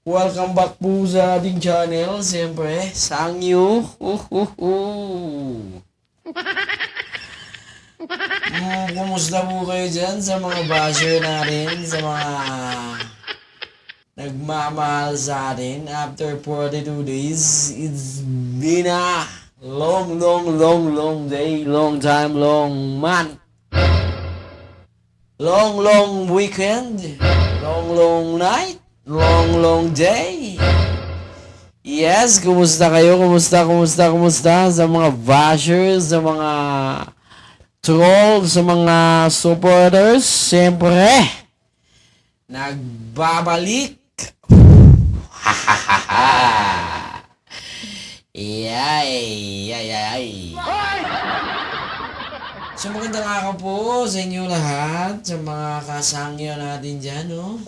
Welcome back po sa ating channel. Siyempre, Sangyu. Kumusta po kayo dyan sa mga basher natin, sa mga nagmamahal sa atin. After 42 days, it's been a long day, long time, long month. Long weekend, long night, long day. Yes, kumusta kayo? Kumusta sa mga bashers, sa mga trolls, sa mga supporters? Siyempre, nagbabalik. Yay. So magandang araw po sa inyo lahat, sa mga kasangyo natin dyan, no?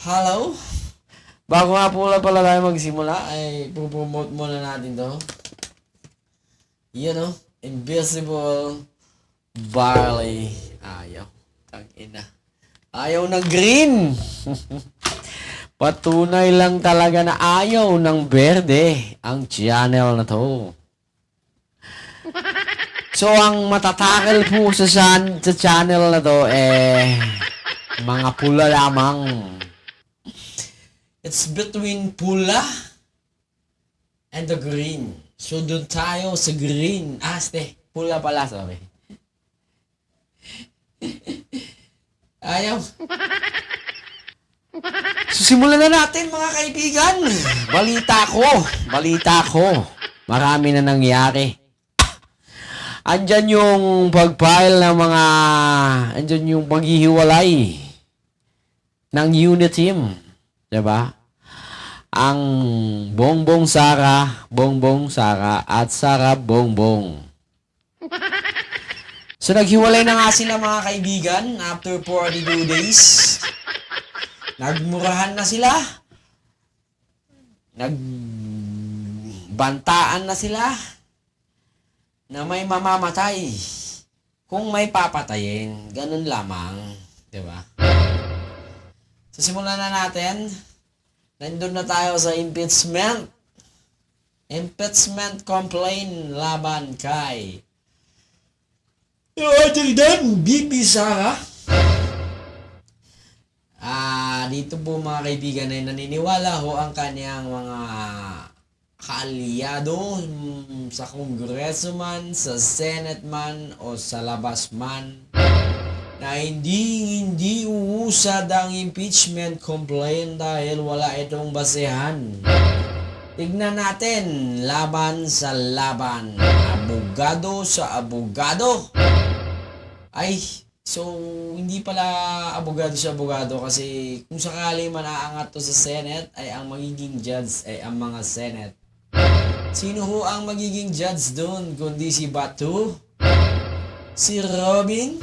Hello? Bago nga po pala tayo magsimula, ay pupromote muna natin to. Yan, no? Invisible Barley. Ayaw. Tangina. Ayaw ng green. Patunay lang talaga na ayaw ng berde ang channel na to. So, ang matatakal po sa channel na to, mga pula lamang. It's between pula and the green. So, doon tayo sa green. Pula pala, sorry. Ayaw. So, simulan na natin, mga kaibigan. Balita ko. Marami na nangyari. Andyan yung pag-file ng andyan yung paghihiwalay ng unit team. Diba? Ang Bongbong Sara at Sara Bongbong. So, naghiwalay na nga sila, mga kaibigan, after 42 days. Nagmurahan na sila. Nagbantaan na sila na may mamamatay. Kung may papatayin, ganun lamang. Diba? So, simulan na natin. Nandun na tayo sa impeachment. Impeachment complaint laban kay BP Sara. Dito po, mga kaibigan, ay naniniwala ho ang kanyang mga kaalyado sa Kongreso man, sa Senate man, o sa labas man, na hindi uusad ang impeachment complaint dahil wala itong basehan. Tignan natin, laban sa laban, abogado sa abogado. So, hindi pala abogado sa abogado, kasi kung sakali man aangat to sa Senate, ay ang magiging judge ay ang mga Senate. Sino ho ang magiging judge doon kundi si Batu, si Robin,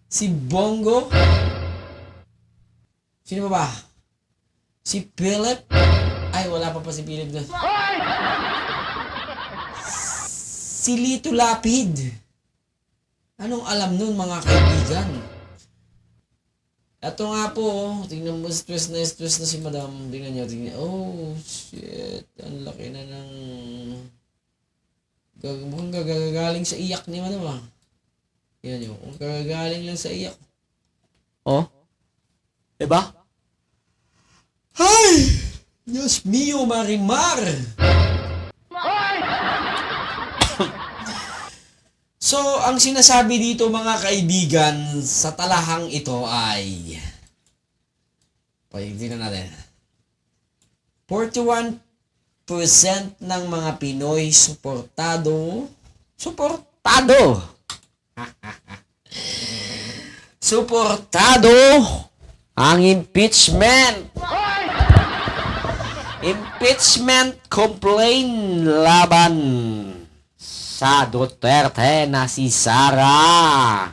si Bongo, sino ba? Si Philip? Ay, wala pa si Philip doon. Si Lito Lapid. Anong alam nun, mga kaibigan? Ito nga po, tingnan mo, stress na si madam. Tingnan nyo. Oh, shit. Ang laki na ng mukhang gagagaling sa iyak ni madam, ah. Yan nyo. Kung gagagaling lang sa iyak. Oh? Diba? Hay! Diyos mio, Marimar! So, ang sinasabi dito, mga kaibigan, sa talahang ito ay, tingnan natin, 41% ng mga Pinoy suportado ang impeachment complaint laban sa Duterte na si Sara.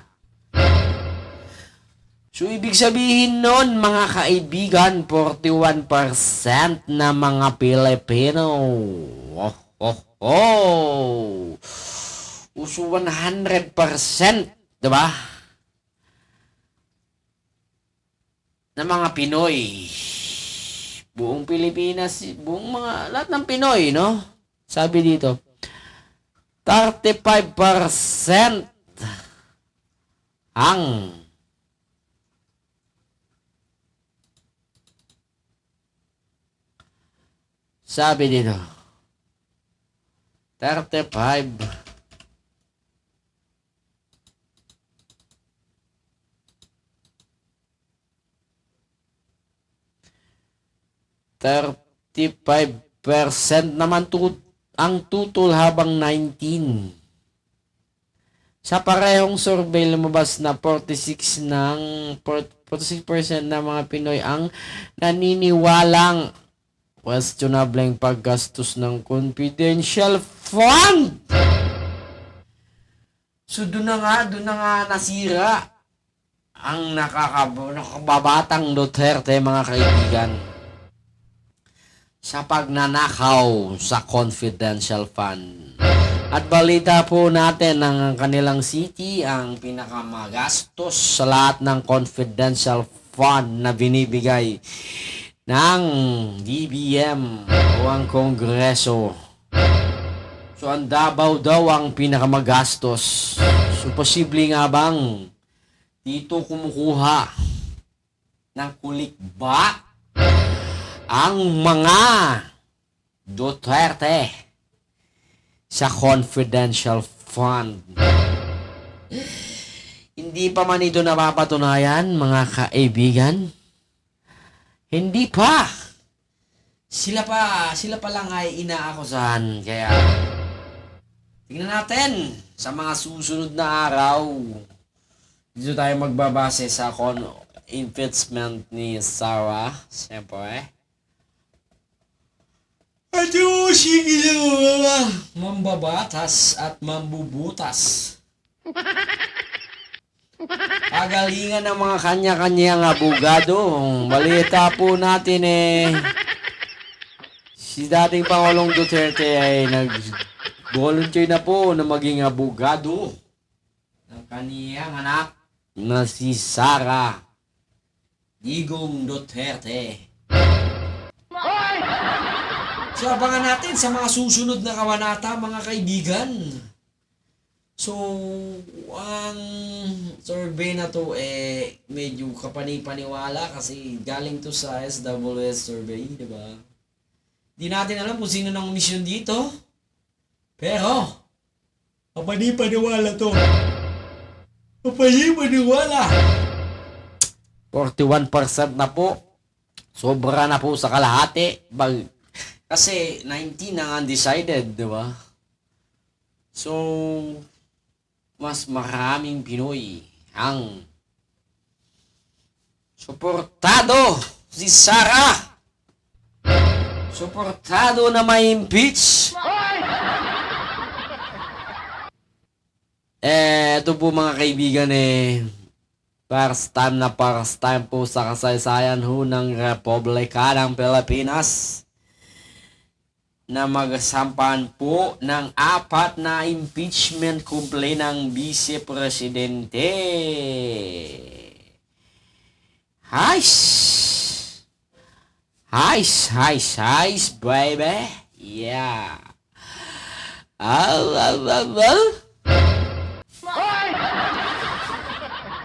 So, ibig sabihin nun, mga kaibigan, 41% na mga Pilipino. Uso 100%, diba? Na mga Pinoy buong Pilipinas, buong mga, lahat ng Pinoy, no? Sabi dito, 35% ang sabi dito, 35 35% naman ang tutol habang 19. Sa parehong survey lumabas na 46% ng mga Pinoy ang naniniwalang questionable ang paggastos ng confidential fund. So doon na nga nasira ang nakababatang Duterte, mga kaibigan, sa pagnanakaw sa confidential fund. At balita po natin ng kanilang city ang pinakamagastos sa lahat ng confidential fund na binibigay ng DBM o ang Kongreso. So ang Davao daw ang pinakamagastos. So posible nga bang dito kumukuha ng kulik ba ang mga Duterte sa confidential fund? Hindi pa man ito napapatunayan, mga kaibigan. Hindi pa. Sila pa lang ay inaakusahan. Kaya tingnan natin sa mga susunod na araw. Dito tayo magbabase sa impeachment ni Sara. Siyempre. At yung sige lang mga mambabatas at mambubutas. Pagalingan ng mga kanya-kanyang abogado. Balita po natin si dating Pangulong Duterte ay nag-volunteer na po na maging abogado ng kaniyang anak na si Sara Digong Duterte. So, abangan natin sa mga susunod na kabanata, mga kaibigan. So, ang survey na to medyo kapani-paniwala kasi galing to sa SWS survey, di ba? Di natin alam kung sino nang mission dito. Pero, kapani-paniwala to. Kapani-paniwala. 41% na po. Sobra na po sa kalahati. Kasi 19 ang undecided, di ba? So, mas maraming Pinoy ang suportado si Sara. Suportado na may impeach. Ito po mga kaibigan first time po sa kasaysayan ng Republika ng Pilipinas na magsampahan po ng 4 na impeachment complaint ng Vice Presidente. Heis, baby. Yeah.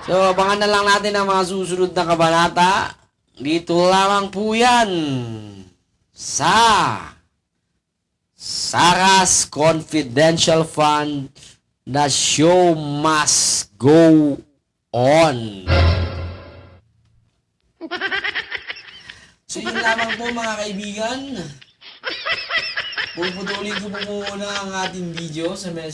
So, abangan na lang natin ang mga susunod na kabanata. Dito lamang po yan sa Sara's Confidential Fund. The show must go on. So yun lamang po mga kaibigan. Puputulin ko po muna ang ating video. Siyempre,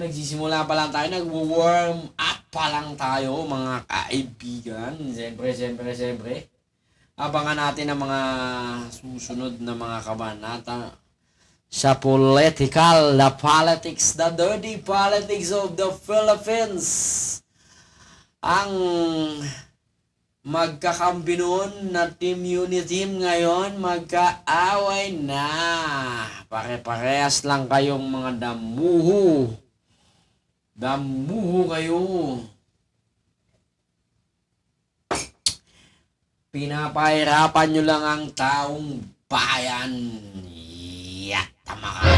nagsisimula pa lang tayo. Nag-warm up pa lang tayo mga kaibigan. Siyempre. Abangan natin ang mga susunod na mga kabanata sa the dirty politics of the Philippines. Ang magkakampi noon na Team Unity ngayon, magkaaway na. Pare-parehas lang kayong mga damuho. Damuho kayo. Pinapahirapan nyo lang ang taong bayan. Tama ka.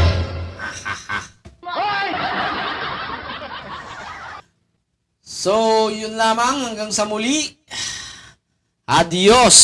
So, yun lamang hanggang sa muli. Adios!